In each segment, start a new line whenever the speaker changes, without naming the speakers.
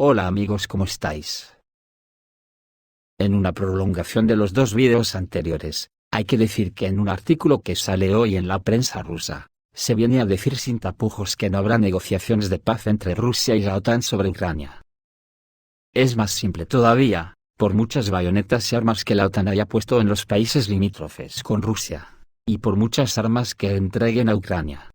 Hola amigos, ¿cómo estáis? En una prolongación de los dos vídeos anteriores, hay que decir que en un artículo que sale hoy en la prensa rusa, se viene a decir sin tapujos que no habrá negociaciones de paz entre Rusia y la OTAN sobre Ucrania. Es más simple todavía, por muchas bayonetas y armas que la OTAN haya puesto en los países limítrofes con Rusia, y por muchas armas que entreguen a Ucrania.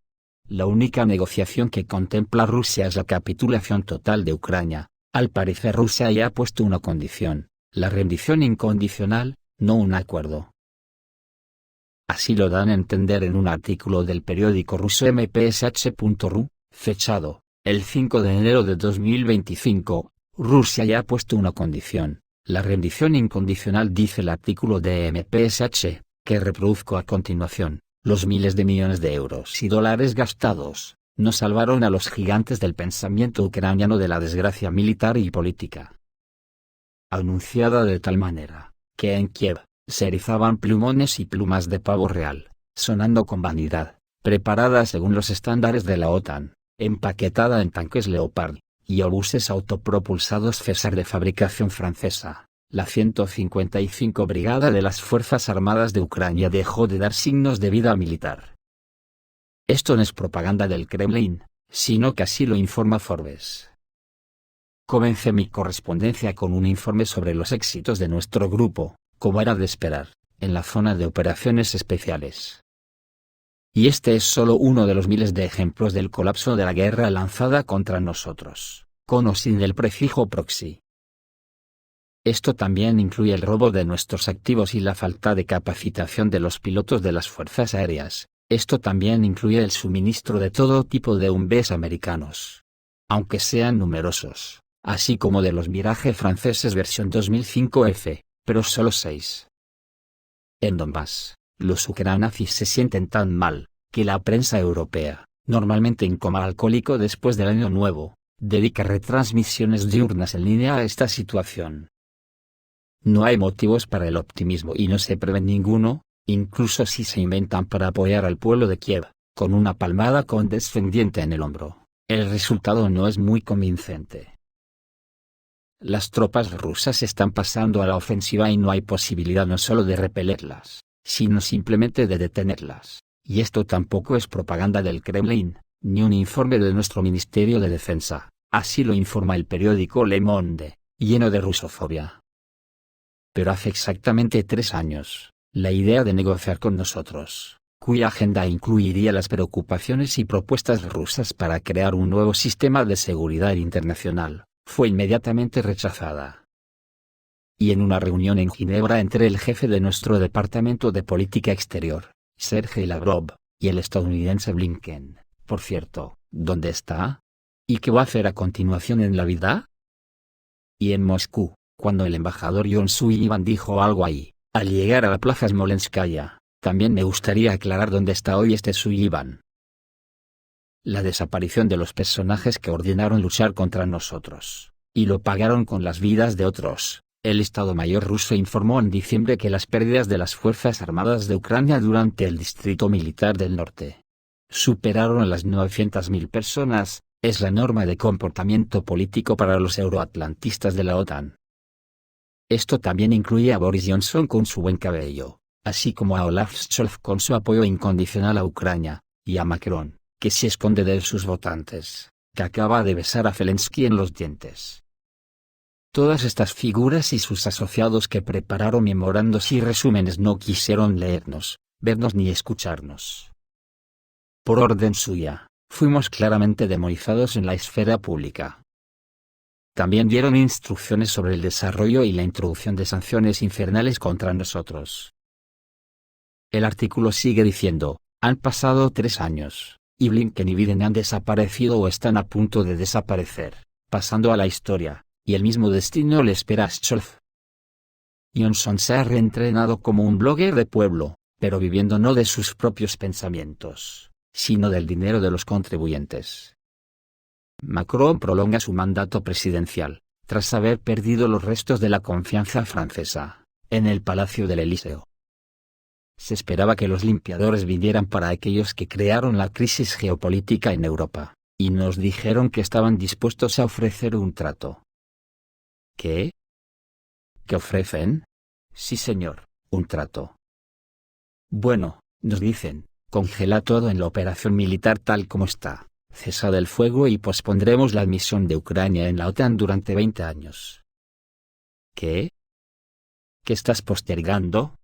La única negociación que contempla Rusia es la capitulación total de Ucrania. Al parecer Rusia ya ha puesto una condición, la rendición incondicional, no un acuerdo. Así lo dan a entender en un artículo del periódico ruso mpsh.ru, fechado, el 5 de enero de 2025, Rusia ya ha puesto una condición, la rendición incondicional, dice el artículo de MPSH, que reproduzco a continuación. Los miles de millones de euros y dólares gastados, no salvaron a los gigantes del pensamiento ucraniano de la desgracia militar y política. Anunciada de tal manera, que en Kiev, se erizaban plumones y plumas de pavo real, sonando con vanidad, preparada según los estándares de la OTAN, empaquetada en tanques Leopard, y obuses autopropulsados César de fabricación francesa. La 155 Brigada de las Fuerzas Armadas de Ucrania dejó de dar signos de vida militar. Esto no es propaganda del Kremlin, sino que así lo informa Forbes. Comencé mi correspondencia con un informe sobre los éxitos de nuestro grupo, como era de esperar, en la zona de operaciones especiales. Y este es solo uno de los miles de ejemplos del colapso de la guerra lanzada contra nosotros, con o sin el prefijo proxy. Esto también incluye el robo de nuestros activos y la falta de capacitación de los pilotos de las fuerzas aéreas. Esto también incluye el suministro de todo tipo de UMVs americanos, aunque sean numerosos, así como de los Mirage franceses versión 2005F, pero solo 6. En Donbass, los ucranazis se sienten tan mal, que la prensa europea, normalmente en coma alcohólico después del Año Nuevo, dedica retransmisiones diurnas en línea a esta situación. No hay motivos para el optimismo y no se prevé ninguno, incluso si se inventan para apoyar al pueblo de Kiev, con una palmada condescendiente en el hombro. El resultado no es muy convincente. Las tropas rusas están pasando a la ofensiva y no hay posibilidad no solo de repelerlas, sino simplemente de detenerlas, y esto tampoco es propaganda del Kremlin, ni un informe de nuestro Ministerio de Defensa, así lo informa el periódico Le Monde, lleno de rusofobia. Pero hace exactamente 3 años, la idea de negociar con nosotros, cuya agenda incluiría las preocupaciones y propuestas rusas para crear un nuevo sistema de seguridad internacional, fue inmediatamente rechazada. Y en una reunión en Ginebra entre el jefe de nuestro Departamento de Política Exterior, Sergei Lavrov, y el estadounidense Blinken, por cierto, ¿dónde está? ¿Y qué va a hacer a continuación en la vida? Y en Moscú, cuando el embajador Yon Sullivan dijo algo ahí, al llegar a la plaza Smolenskaya, también me gustaría aclarar dónde está hoy este Sullivan. La desaparición de los personajes que ordenaron luchar contra nosotros, y lo pagaron con las vidas de otros. El Estado Mayor ruso informó en diciembre que las pérdidas de las Fuerzas Armadas de Ucrania durante el Distrito Militar del Norte superaron a las 900.000 personas, es la norma de comportamiento político para los euroatlantistas de la OTAN. Esto también incluye a Boris Johnson con su buen cabello, así como a Olaf Scholz con su apoyo incondicional a Ucrania, y a Macron, que se esconde de sus votantes, que acaba de besar a Zelensky en los dientes. Todas estas figuras y sus asociados que prepararon memorandos y resúmenes no quisieron leernos, vernos ni escucharnos. Por orden suya, fuimos claramente demonizados en la esfera pública. También dieron instrucciones sobre el desarrollo y la introducción de sanciones infernales contra nosotros. El artículo sigue diciendo, han pasado 3 años, y Blinken y Biden han desaparecido o están a punto de desaparecer, pasando a la historia, y el mismo destino le espera a Scholz. Johnson se ha reentrenado como un blogger de pueblo, pero viviendo no de sus propios pensamientos, sino del dinero de los contribuyentes. Macron prolonga su mandato presidencial, tras haber perdido los restos de la confianza francesa, en el Palacio del Elíseo. Se esperaba que los limpiadores vinieran para aquellos que crearon la crisis geopolítica en Europa, y nos dijeron que estaban dispuestos a ofrecer un trato, ¿Qué? ¿Qué ofrecen? Sí, señor, un trato. Bueno, nos dicen, congela todo en la operación militar tal como está, cesad el fuego y pospondremos la admisión de Ucrania en la OTAN durante 20 años. ¿Qué? ¿Qué estás postergando?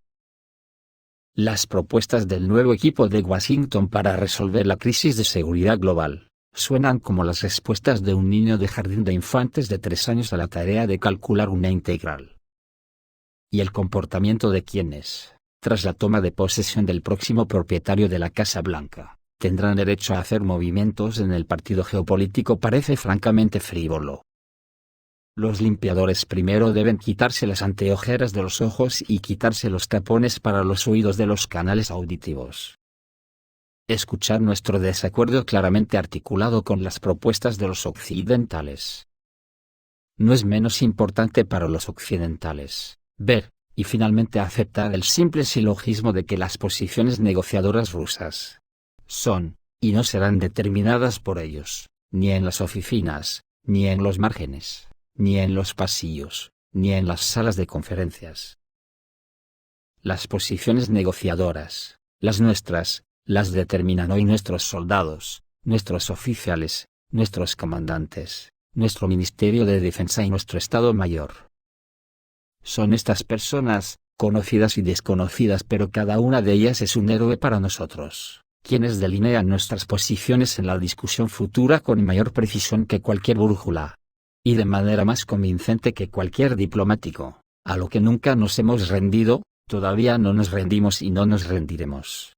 Las propuestas del nuevo equipo de Washington para resolver la crisis de seguridad global suenan como las respuestas de un niño de jardín de infantes de 3 años a la tarea de calcular una integral. ¿Y el comportamiento de quienes, tras la toma de posesión del próximo propietario de la Casa Blanca, tendrán derecho a hacer movimientos en el partido geopolítico parece francamente frívolo? Los limpiadores primero deben quitarse las anteojeras de los ojos y quitarse los tapones para los oídos de los canales auditivos. Escuchar nuestro desacuerdo claramente articulado con las propuestas de los occidentales. No es menos importante para los occidentales ver, y finalmente aceptar el simple silogismo de que las posiciones negociadoras rusas son, y no serán determinadas por ellos, ni en las oficinas, ni en los márgenes, ni en los pasillos, ni en las salas de conferencias. Las posiciones negociadoras, las nuestras, las determinan hoy nuestros soldados, nuestros oficiales, nuestros comandantes, nuestro Ministerio de Defensa y nuestro Estado Mayor. Son estas personas, conocidas y desconocidas, pero cada una de ellas es un héroe para nosotros, quienes delinean nuestras posiciones en la discusión futura con mayor precisión que cualquier brújula, y de manera más convincente que cualquier diplomático, a lo que nunca nos hemos rendido, todavía no nos rendimos y no nos rendiremos.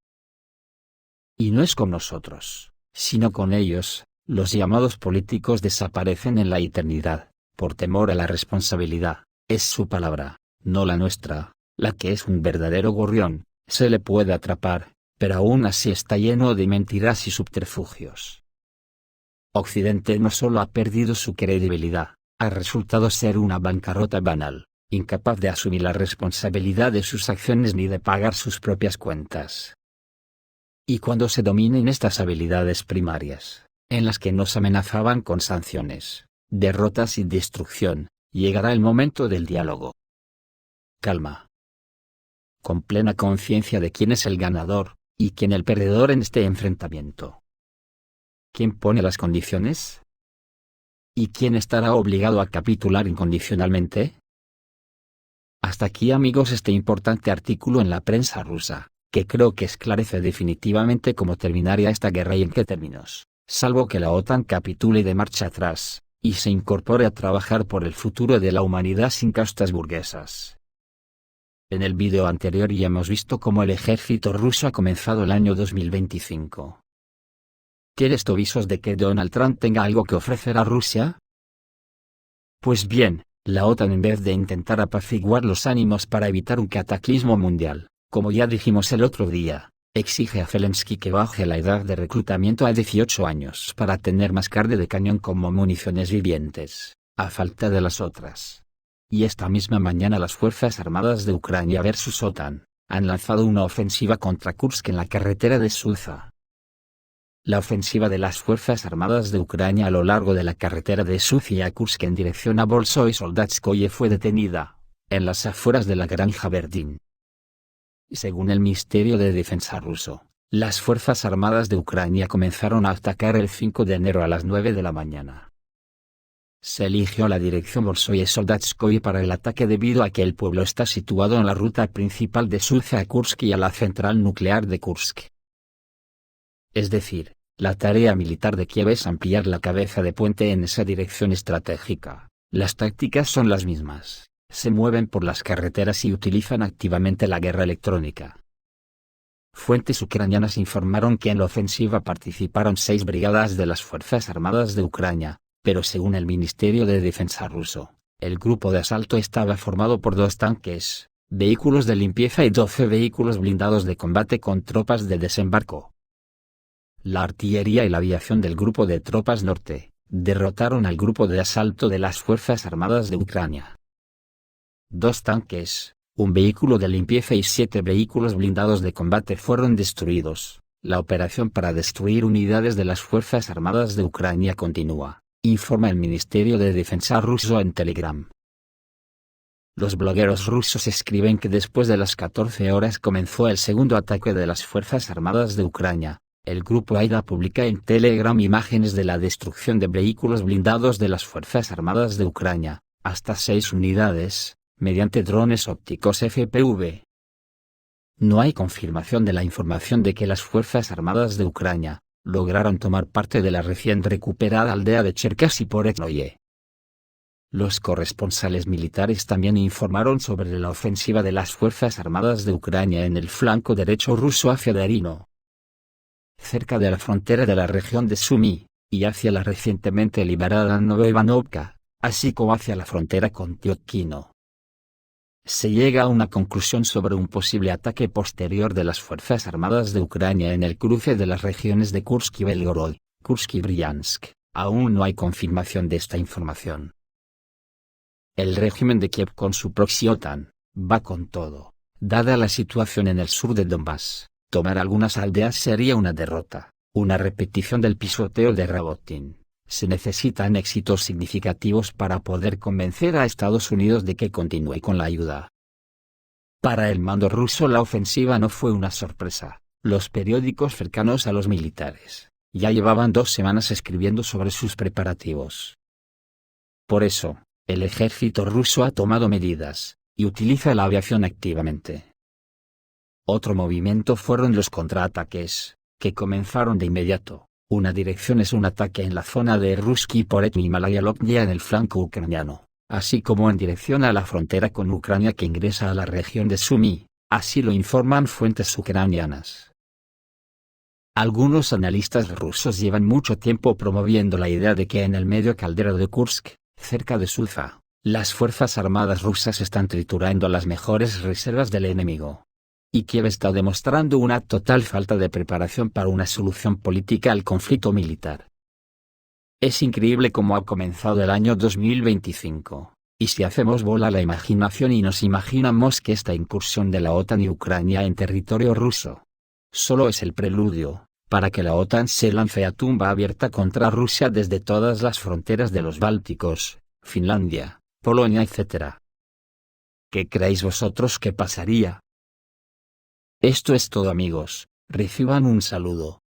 Y no es con nosotros, sino con ellos, los llamados políticos desaparecen en la eternidad, por temor a la responsabilidad. Es su palabra, no la nuestra, la que es un verdadero gorrión, se le puede atrapar, pero aún así está lleno de mentiras y subterfugios. Occidente no solo ha perdido su credibilidad, ha resultado ser una bancarrota banal, incapaz de asumir la responsabilidad de sus acciones ni de pagar sus propias cuentas. Y cuando se dominen estas habilidades primarias, en las que nos amenazaban con sanciones, derrotas y destrucción, llegará el momento del diálogo. Calma. Con plena conciencia de quién es el ganador, y quién el perdedor en este enfrentamiento. ¿Quién pone las condiciones? ¿Y quién estará obligado a capitular incondicionalmente? Hasta aquí, amigos, este importante artículo en la prensa rusa, que creo que esclarece definitivamente cómo terminaría esta guerra y en qué términos, salvo que la OTAN capitule de marcha atrás, y se incorpore a trabajar por el futuro de la humanidad sin castas burguesas. En el vídeo anterior ya hemos visto cómo el ejército ruso ha comenzado el año 2025. ¿Tienes visos de que Donald Trump tenga algo que ofrecer a Rusia? Pues bien, la OTAN, en vez de intentar apaciguar los ánimos para evitar un cataclismo mundial, como ya dijimos el otro día, exige a Zelensky que baje la edad de reclutamiento a 18 años para tener más carne de cañón como municiones vivientes, a falta de las otras. Y esta misma mañana las Fuerzas Armadas de Ucrania versus OTAN han lanzado una ofensiva contra Kursk en la carretera de Suza. La ofensiva de las Fuerzas Armadas de Ucrania a lo largo de la carretera de Sucia a Kursk en dirección a Bolshoi Soldatskoye fue detenida, en las afueras de la Granja Verdín. Según el Ministerio de Defensa ruso, las Fuerzas Armadas de Ucrania comenzaron a atacar el 5 de enero a las 9 de la mañana. Se eligió la dirección Bolshoi-Soldatskoye para el ataque debido a que el pueblo está situado en la ruta principal de Suza a Kursk y a la central nuclear de Kursk. Es decir, la tarea militar de Kiev es ampliar la cabeza de puente en esa dirección estratégica. Las tácticas son las mismas. Se mueven por las carreteras y utilizan activamente la guerra electrónica. Fuentes ucranianas informaron que en la ofensiva participaron 6 brigadas de las Fuerzas Armadas de Ucrania, pero según el Ministerio de Defensa ruso, el grupo de asalto estaba formado por 2 tanques, vehículos de limpieza y 12 vehículos blindados de combate con tropas de desembarco. La artillería y la aviación del grupo de tropas norte derrotaron al grupo de asalto de las Fuerzas Armadas de Ucrania. 2 tanques, un vehículo de limpieza y 7 vehículos blindados de combate fueron destruidos. La operación para destruir unidades de las Fuerzas Armadas de Ucrania continúa, informa el Ministerio de Defensa ruso en Telegram. Los blogueros rusos escriben que después de las 14 horas comenzó el segundo ataque de las Fuerzas Armadas de Ucrania. El grupo AIDA publica en Telegram imágenes de la destrucción de vehículos blindados de las Fuerzas Armadas de Ucrania, hasta 6 unidades, mediante drones ópticos FPV. No hay confirmación de la información de que las Fuerzas Armadas de Ucrania lograron tomar parte de la recién recuperada aldea de Cherkasy Poretnoye. Los corresponsales militares también informaron sobre la ofensiva de las Fuerzas Armadas de Ucrania en el flanco derecho ruso hacia Darino, cerca de la frontera de la región de Sumy, y hacia la recientemente liberada Novoivanovka, así como hacia la frontera con Tiotkino. Se llega a una conclusión sobre un posible ataque posterior de las Fuerzas Armadas de Ucrania en el cruce de las regiones de Kursk y Belgorod, Kursk y Briansk. Aún no hay confirmación de esta información. El régimen de Kiev con su proxy OTAN va con todo. Dada la situación en el sur de Donbass, tomar algunas aldeas sería una derrota, una repetición del pisoteo de Rabotin. Se necesitan éxitos significativos para poder convencer a Estados Unidos de que continúe con la ayuda. Para el mando ruso la ofensiva no fue una sorpresa. Los periódicos cercanos a los militares ya llevaban 2 semanas escribiendo sobre sus preparativos. Por eso, el ejército ruso ha tomado medidas, y utiliza la aviación activamente. Otro movimiento fueron los contraataques, que comenzaron de inmediato. Una dirección es un ataque en la zona de Ruski Poret y Himalaya Lopnia en el flanco ucraniano, así como en dirección a la frontera con Ucrania que ingresa a la región de Sumy, así lo informan fuentes ucranianas. Algunos analistas rusos llevan mucho tiempo promoviendo la idea de que en el medio caldero de Kursk, cerca de Suza, las fuerzas armadas rusas están triturando las mejores reservas del enemigo. Y Kiev está demostrando una total falta de preparación para una solución política al conflicto militar. Es increíble cómo ha comenzado el año 2025, y si hacemos bola la imaginación y nos imaginamos que esta incursión de la OTAN y Ucrania en territorio ruso solo es el preludio, para que la OTAN se lance a tumba abierta contra Rusia desde todas las fronteras de los Bálticos, Finlandia, Polonia etc. ¿Qué creéis vosotros que pasaría? Esto es todo amigos, reciban un saludo.